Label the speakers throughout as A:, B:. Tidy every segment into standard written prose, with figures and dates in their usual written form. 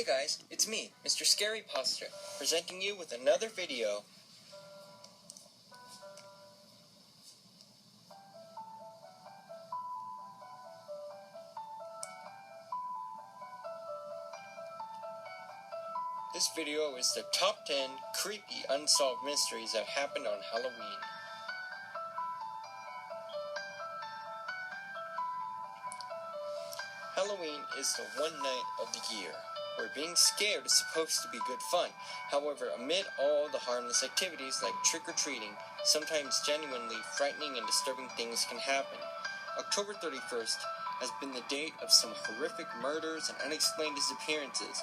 A: Hey guys, it's me, Mr.ScaryPasta, presenting you with another video. This video is the top 10 creepy unsolved mysteries that happened on Halloween. Halloween is the one night of the year where being scared is supposed to be good fun. However, amid all the harmless activities like trick-or-treating, sometimes genuinely frightening and disturbing things can happen. October 31st has been the date of some horrific murders and unexplained disappearances,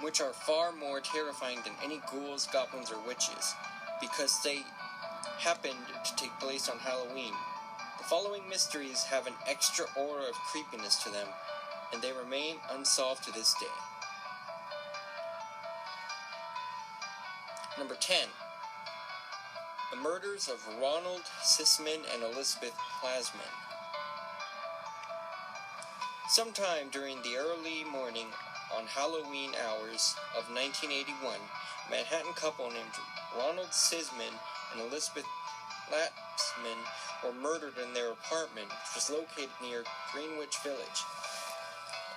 A: which are far more terrifying than any ghouls, goblins, or witches, because they happened to take place on Halloween. The following mysteries have an extra aura of creepiness to them, and they remain unsolved to this day. Number 10. The murders of Ronald Sisman and Elizabeth Plasman. Sometime during the early morning on Halloween hours of 1981, a Manhattan couple named Ronald Sisman and Elizabeth Plasman were murdered in their apartment, which was located near Greenwich Village.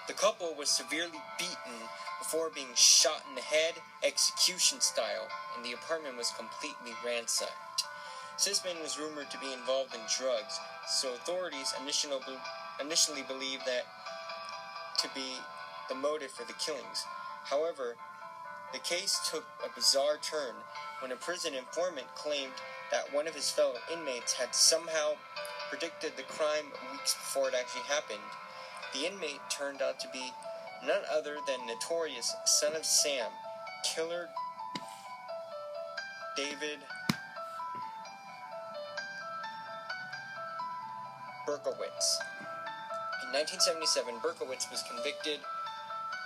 A: The couple was severely beaten before being shot in the head, execution style, and the apartment was completely ransacked. Sisman was rumored to be involved in drugs, so authorities initially believed that to be the motive for the killings. However, the case took a bizarre turn when a prison informant claimed that one of his fellow inmates had somehow predicted the crime weeks before it actually happened. The inmate turned out to be none other than notorious Son of Sam killer David Berkowitz. In 1977, Berkowitz was convicted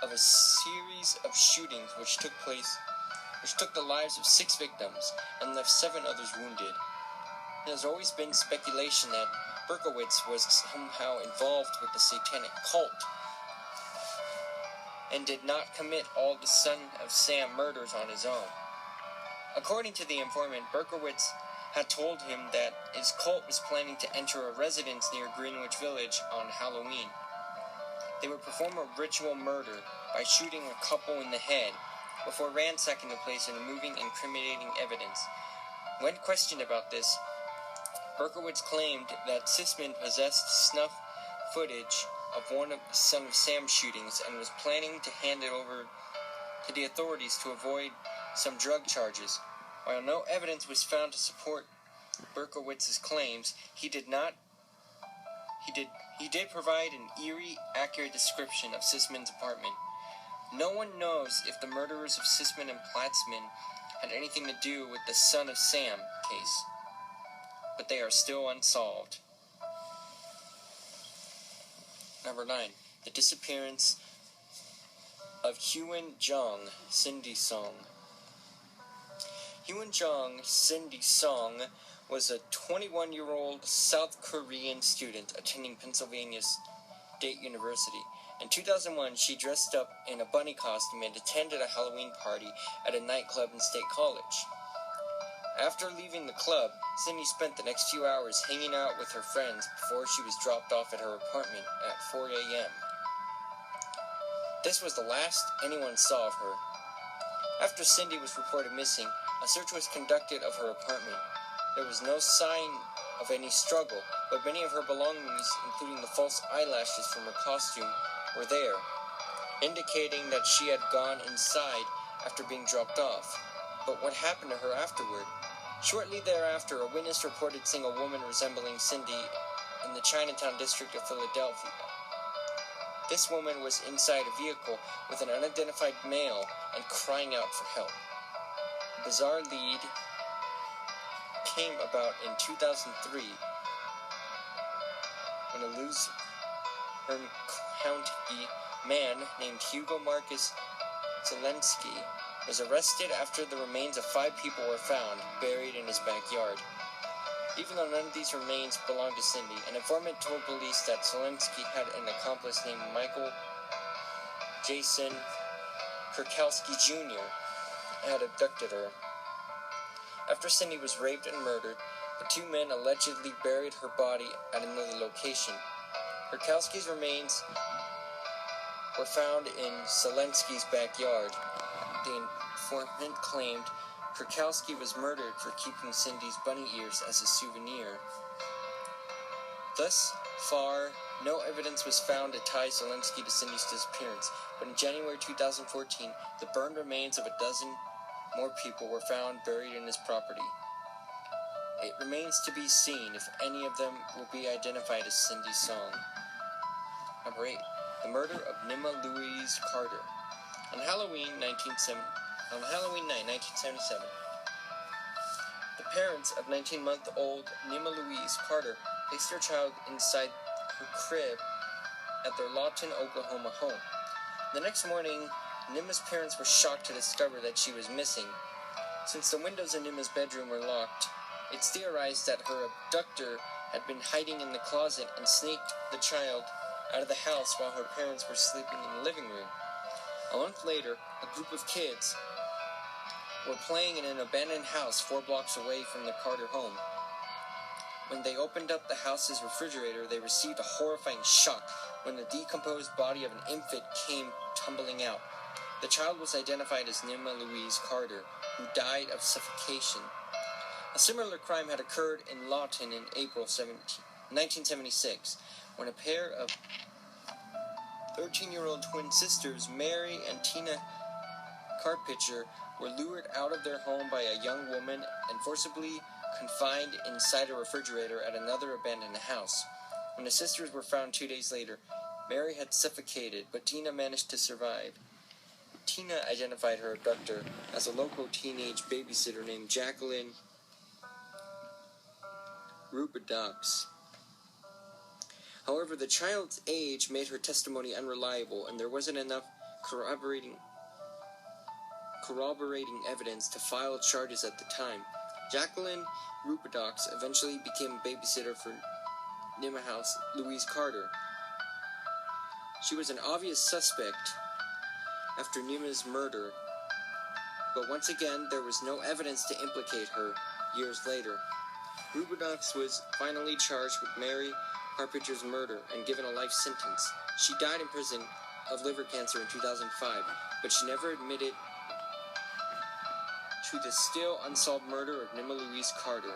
A: of a series of shootings which took the lives of 6 victims and left 7 others wounded. There has always been speculation that Berkowitz was somehow involved with the satanic cult and did not commit all the Son of Sam murders on his own. According to the informant, Berkowitz had told him that his cult was planning to enter a residence near Greenwich Village on Halloween. They would perform a ritual murder by shooting a couple in the head before ransacking the place and removing incriminating evidence. When questioned about this, Berkowitz claimed that Sisman possessed snuff footage of one of the Son of Sam shootings and was planning to hand it over to the authorities to avoid some drug charges. While no evidence was found to support Berkowitz's claims, he did provide an eerie, accurate description of Sisman's apartment. No one knows if the murderers of Sisman and Plasman had anything to do with the Son of Sam case, but they are still unsolved. Number 9. The disappearance of Hyun Jong Cindy Song. Hyun Jong Cindy Song was a 21-year-old South Korean student attending Pennsylvania State University. In 2001, she dressed up in a bunny costume and attended a Halloween party at a nightclub in State College. After leaving the club, Cindy spent the next few hours hanging out with her friends before she was dropped off at her apartment at 4 a.m. This was the last anyone saw of her. After Cindy was reported missing, a search was conducted of her apartment. There was no sign of any struggle, but many of her belongings, including the false eyelashes from her costume, were there, indicating that she had gone inside after being dropped off. But what happened to her afterward? Shortly thereafter, a witness reported seeing a woman resembling Cindy in the Chinatown district of Philadelphia. This woman was inside a vehicle with an unidentified male and crying out for help. A bizarre lead came about in 2003 when a Luzerne County man named Hugo Marcus Zelensky was arrested after the remains of 5 people were found buried in his backyard. Even though none of these remains belonged to Cindy, an informant told police that Zelensky had an accomplice named Michael Jason Kurkowski Jr. had abducted her. After Cindy was raped and murdered, the two men allegedly buried her body at another location. Kurkowski's remains were found in Selensky's backyard. The informant claimed Kurkowski was murdered for keeping Cindy's bunny ears as a souvenir. Thus far, no evidence was found to tie Zelensky to Cindy's disappearance, but in January 2014, the burned remains of a dozen more people were found buried in his property. It remains to be seen if any of them will be identified as Cindy's song. Number 8. The murder of Nima Louise Carter. On Halloween night, 1977, the parents of 19-month-old Nima Louise Carter placed their child inside her crib at their Lawton, Oklahoma home. The next morning, Nima's parents were shocked to discover that she was missing. Since the windows in Nima's bedroom were locked, it's theorized that her abductor had been hiding in the closet and sneaked the child out of the house while her parents were sleeping in the living room. A month later, a group of kids were playing in an abandoned house 4 blocks away from the Carter home. When they opened up the house's refrigerator, they received a horrifying shock when the decomposed body of an infant came tumbling out. The child was identified as Nima Louise Carter, who died of suffocation. A similar crime had occurred in Lawton in April 1976, when a pair of 13-year-old twin sisters, Mary and Tina Carpenter, were lured out of their home by a young woman and forcibly confined inside a refrigerator at another abandoned house. When the sisters were found 2 days later, Mary had suffocated, but Tina managed to survive. Tina identified her abductor as a local teenage babysitter named Jacqueline Rubidoux. However, the child's age made her testimony unreliable, and there wasn't enough corroborating evidence to file charges at the time. Jacqueline Rubidoux eventually became a babysitter for Nima Louise Carter. She was an obvious suspect after Nima's murder, but once again there was no evidence to implicate her years later. Rubidoux was finally charged with Mary Carpenter's murder and given a life sentence. She died in prison of liver cancer in 2005, but she never admitted to the still unsolved murder of Nima Louise Carter.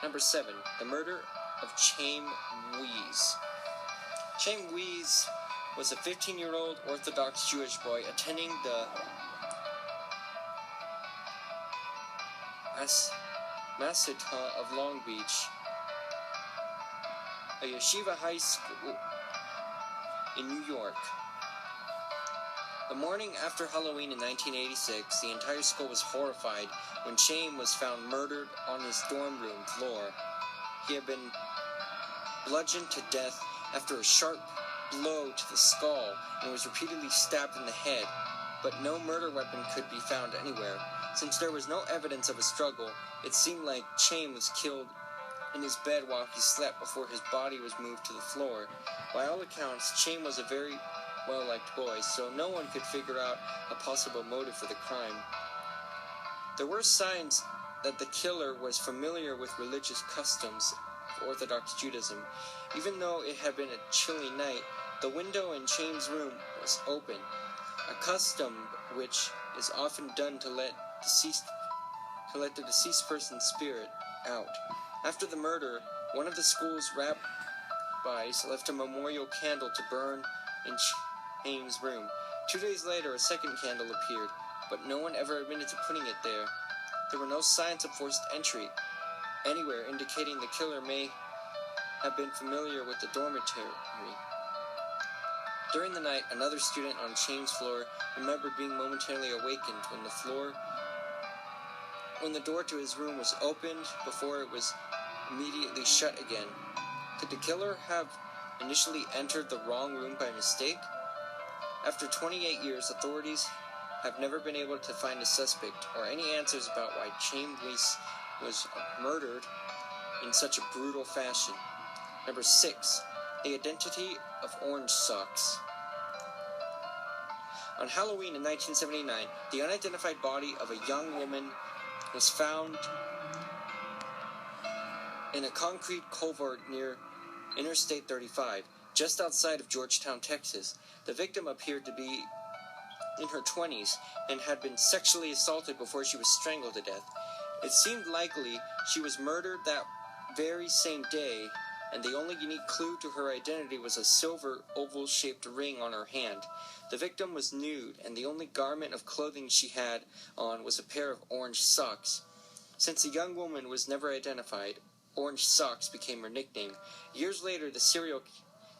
A: Number 7. The murder of Chaim Weiss. Chaim Weiss was a 15-year-old Orthodox Jewish boy attending the Masita of Long Beach, a yeshiva high school in New York. The morning after Halloween in 1986, the entire school was horrified when Chaim was found murdered on his dorm room floor. He had been bludgeoned to death after a sharp blow to the skull and was repeatedly stabbed in the head, but no murder weapon could be found anywhere. Since there was no evidence of a struggle, it seemed like Chaim was killed in his bed while he slept before his body was moved to the floor. By all accounts, Chaim was a very well-liked boy, so no one could figure out a possible motive for the crime. There were signs that the killer was familiar with religious customs of Orthodox Judaism. Even though it had been a chilly night, the window in Chaim's room was open, a custom which is often done to let the deceased person's spirit out. After the murder, one of the school's rabbis left a memorial candle to burn in Chaim's room. 2 days later, a second candle appeared, but no one ever admitted to putting it there. There were no signs of forced entry anywhere, indicating the killer may have been familiar with the dormitory. During the night, another student on Chaim's floor remembered being momentarily awakened when the door to his room was opened before it was immediately shut again. Could the killer have initially entered the wrong room by mistake? After 28 years, authorities have never been able to find a suspect or any answers about why Chaim Weiss was murdered in such a brutal fashion. Number 6. The identity of Orange Socks. On Halloween in 1979, the unidentified body of a young woman was found in a concrete culvert near Interstate 35, just outside of Georgetown, Texas. The victim appeared to be in her 20s and had been sexually assaulted before she was strangled to death. It seemed likely she was murdered that very same day, and the only unique clue to her identity was a silver oval-shaped ring on her hand. The victim was nude, and the only garment of clothing she had on was a pair of orange socks. Since the young woman was never identified, Orange Socks became her nickname. Years later, the serial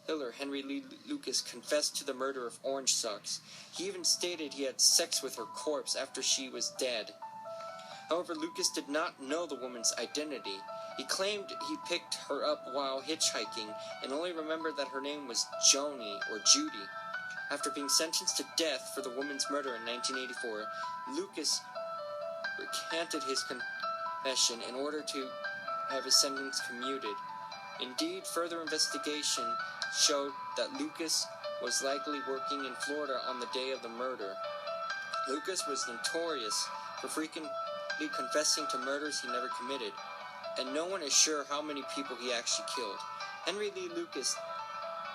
A: killer Henry Lee Lucas confessed to the murder of Orange Socks. He even stated he had sex with her corpse after she was dead. However, Lucas did not know the woman's identity. He claimed he picked her up while hitchhiking and only remembered that her name was Joni or Judy. After being sentenced to death for the woman's murder in 1984, Lucas recanted his confession in order to have his sentence commuted. Indeed, further investigation showed that Lucas was likely working in Florida on the day of the murder. Lucas was notorious for frequently confessing to murders he never committed, and no one is sure how many people he actually killed. Henry Lee Lucas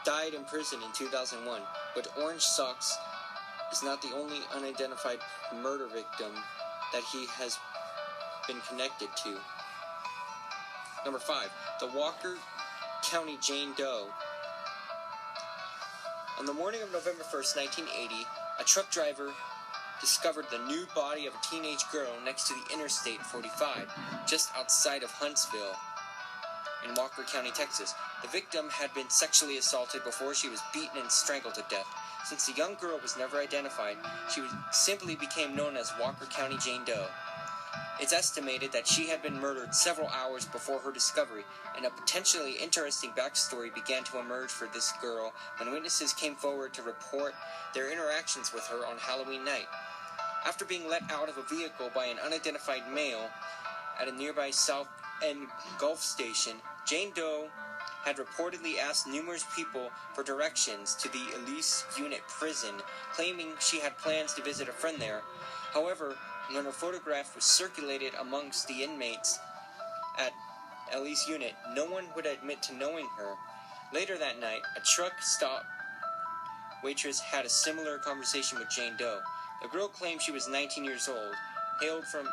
A: died in prison in 2001, but Orange Socks is not the only unidentified murder victim that he has been connected to. Number 5. The Walker County Jane Doe. On the morning of November 1st, 1980, a truck driver discovered the nude body of a teenage girl next to the Interstate 45, just outside of Huntsville, in Walker County, Texas. The victim had been sexually assaulted before she was beaten and strangled to death. Since the young girl was never identified, she simply became known as Walker County Jane Doe. It's estimated that she had been murdered several hours before her discovery, and a potentially interesting backstory began to emerge for this girl when witnesses came forward to report their interactions with her on Halloween night. After being let out of a vehicle by an unidentified male at a nearby South End Gulf station, Jane Doe had reportedly asked numerous people for directions to the Elise Unit prison, claiming she had plans to visit a friend there. However, when her photograph was circulated amongst the inmates at Elise Unit, no one would admit to knowing her. Later that night, a truck stop waitress had a similar conversation with Jane Doe. The girl claimed she was 19 years old, hailed from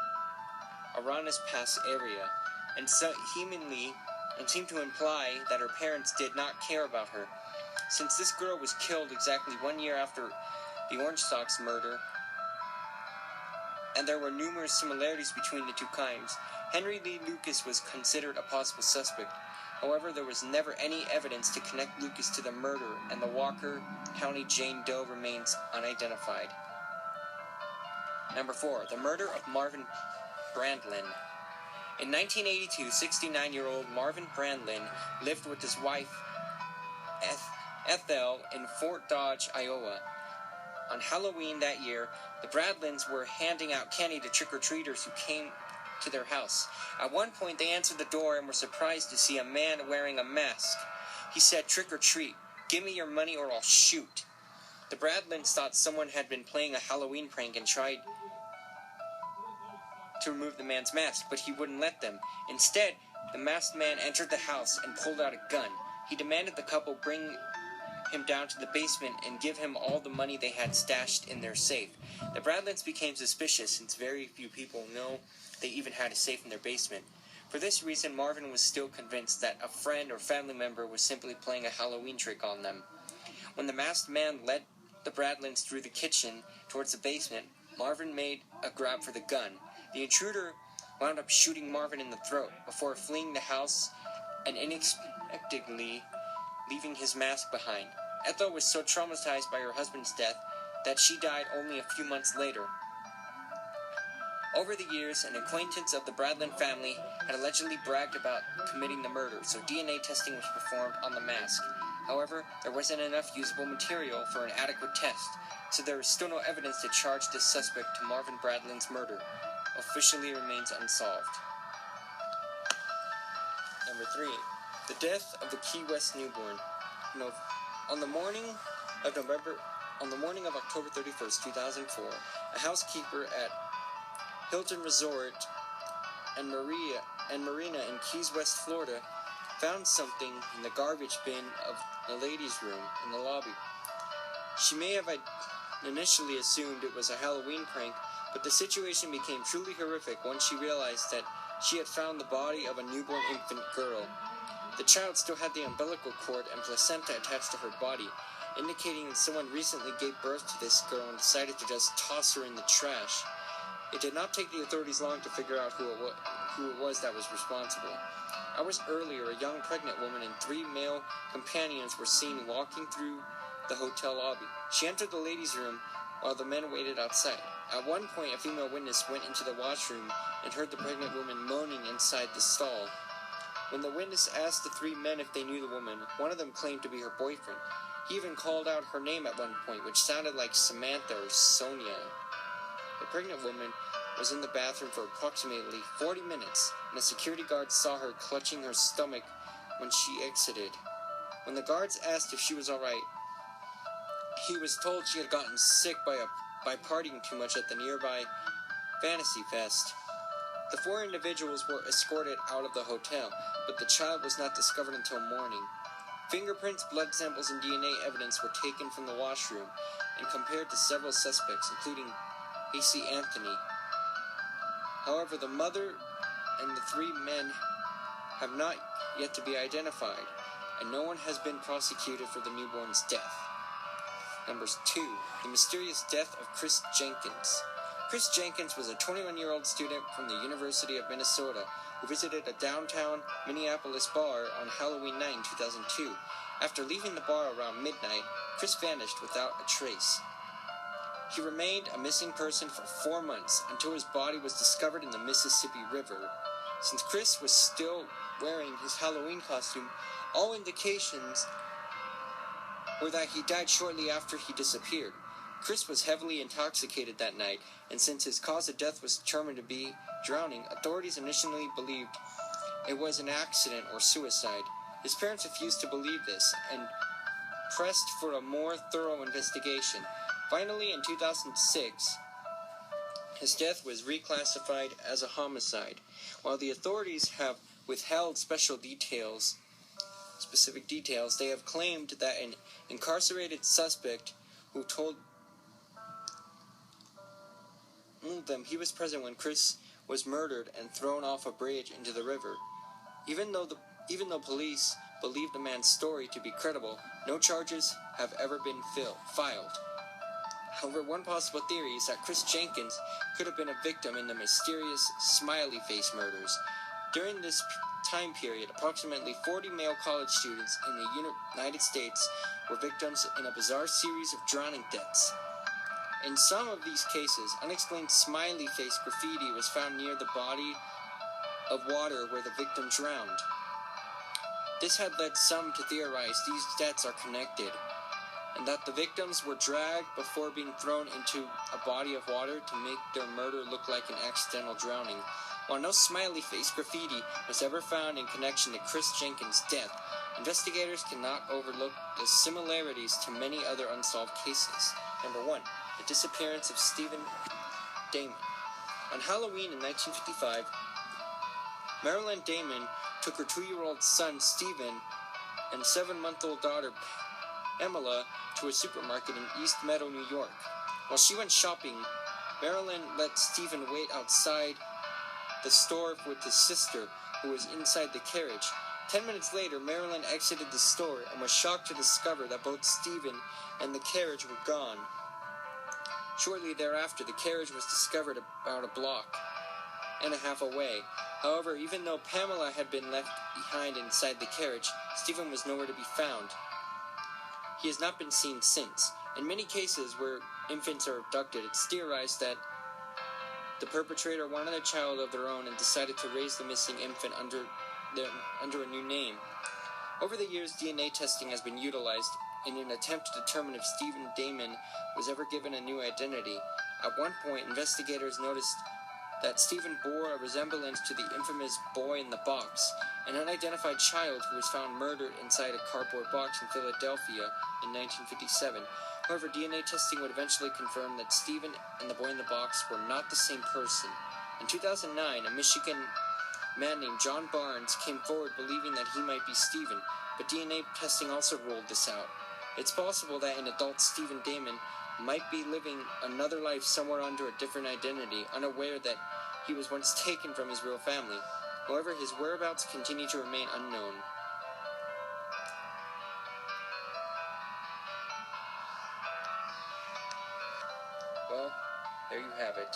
A: Aranas Pass area, and seemed to imply that her parents did not care about her. Since this girl was killed exactly 1 year after the Orange Socks murder, and there were numerous similarities between the two crimes, Henry Lee Lucas was considered a possible suspect. However, there was never any evidence to connect Lucas to the murder, and the Walker County Jane Doe remains unidentified. Number 4. The murder of Marvin Brandlin. In 1982, 69-year-old Marvin Brandlin lived with his wife, Ethel, in Fort Dodge, Iowa. On Halloween that year, the Bradlins were handing out candy to trick-or-treaters who came to their house. At one point, they answered the door and were surprised to see a man wearing a mask. He said, "Trick or treat, give me your money or I'll shoot." The Bradlins thought someone had been playing a Halloween prank and tried to remove the man's mask, but he wouldn't let them. Instead, the masked man entered the house and pulled out a gun. He demanded the couple bring him down to the basement and give him all the money they had stashed in their safe. The Bradlins became suspicious since very few people know they even had a safe in their basement. For this reason, Marvin was still convinced that a friend or family member was simply playing a Halloween trick on them. When the masked man led the Bradlins through the kitchen towards the basement, Marvin made a grab for the gun. The intruder wound up shooting Marvin in the throat before fleeing the house and unexpectedly leaving his mask behind. Ethel was so traumatized by her husband's death that she died only a few months later. Over the years, an acquaintance of the Bradlin family had allegedly bragged about committing the murder, so DNA testing was performed on the mask. However, there wasn't enough usable material for an adequate test, so there is still no evidence to charge this suspect to Marvin Bradlin's murder. Officially remains unsolved. Number 3. The death of the Key West newborn. On the morning of November On the morning of October 31st, 2004, a housekeeper at Hilton Resort and Marina in Keys West, Florida, found something in the garbage bin of the ladies' room in the lobby. She may have initially assumed it was a Halloween prank, but the situation became truly horrific once she realized that she had found the body of a newborn infant girl. The child still had the umbilical cord and placenta attached to her body, indicating that someone recently gave birth to this girl and decided to just toss her in the trash. It did not take the authorities long to figure out who it was that was responsible. Hours earlier, a young pregnant woman and 3 male companions were seen walking through the hotel lobby. She entered the ladies' room while the men waited outside. At one point, a female witness went into the washroom and heard the pregnant woman moaning inside the stall. When the witness asked the 3 men if they knew the woman, one of them claimed to be her boyfriend. He even called out her name at one point, which sounded like Samantha or Sonia. The pregnant woman was in the bathroom for approximately 40 minutes, and a security guard saw her clutching her stomach when she exited. When the guards asked if she was alright, he was told she had gotten sick by partying too much at the nearby Fantasy Fest. The 4 individuals were escorted out of the hotel, but the child was not discovered until morning. Fingerprints, blood samples, and DNA evidence were taken from the washroom and compared to several suspects, including A.C. Anthony. However, the mother and the 3 men have not yet to be identified, and no one has been prosecuted for the newborn's death. Number 2. The mysterious death of Chris Jenkins. Chris Jenkins was a 21-year-old student from the University of Minnesota who visited a downtown Minneapolis bar on Halloween night in 2002. After leaving the bar around midnight, Chris vanished without a trace. He remained a missing person for 4 months until his body was discovered in the Mississippi River. Since Chris was still wearing his Halloween costume, all indications were that he died shortly after he disappeared. Chris was heavily intoxicated that night, and since his cause of death was determined to be drowning, authorities initially believed it was an accident or suicide. His parents refused to believe this and pressed for a more thorough investigation. Finally, in 2006, his death was reclassified as a homicide. While the authorities have withheld specific details, they have claimed that an incarcerated suspect who told them he was present when Chris was murdered and thrown off a bridge into the river. Even though police believe the man's story to be credible, no charges have ever been filed. However, one possible theory is that Chris Jenkins could have been a victim in the mysterious smiley face murders. During this time period, approximately 40 male college students in the United States were victims in a bizarre series of drowning deaths. In some of these cases, unexplained smiley face graffiti was found near the body of water where the victim drowned. This had led some to theorize these deaths are connected, and that the victims were dragged before being thrown into a body of water to make their murder look like an accidental drowning. While no smiley face graffiti was ever found in connection to Chris Jenkins' death, investigators cannot overlook the similarities to many other unsolved cases. Number 1. The disappearance of Stephen Damon. On Halloween in 1955, Marilyn Damon took her 2-year-old son Stephen and 7-month-old daughter Pamela to a supermarket in East Meadow, New York. While she went shopping, Marilyn let Stephen wait outside the store with his sister, who was inside the carriage. 10 minutes later, Marilyn exited the store and was shocked to discover that both Stephen and the carriage were gone. Shortly thereafter, the carriage was discovered about a block and a half away. However, even though Pamela had been left behind inside the carriage, Stephen was nowhere to be found. He has not been seen since. In many cases where infants are abducted, it's theorized that the perpetrator wanted a child of their own and decided to raise the missing infant under a new name. Over the years, DNA testing has been utilized in an attempt to determine if Stephen Damon was ever given a new identity. At one point, investigators noticed that Stephen bore a resemblance to the infamous boy in the box, an unidentified child who was found murdered inside a cardboard box in Philadelphia in 1957. However, DNA testing would eventually confirm that Stephen and the boy in the box were not the same person. In 2009, a Michigan man named John Barnes came forward believing that he might be Stephen, but DNA testing also ruled this out. It's possible that an adult Stephen Damon might be living another life somewhere under a different identity, unaware that he was once taken from his real family. However, his whereabouts continue to remain unknown. Well, there you have it.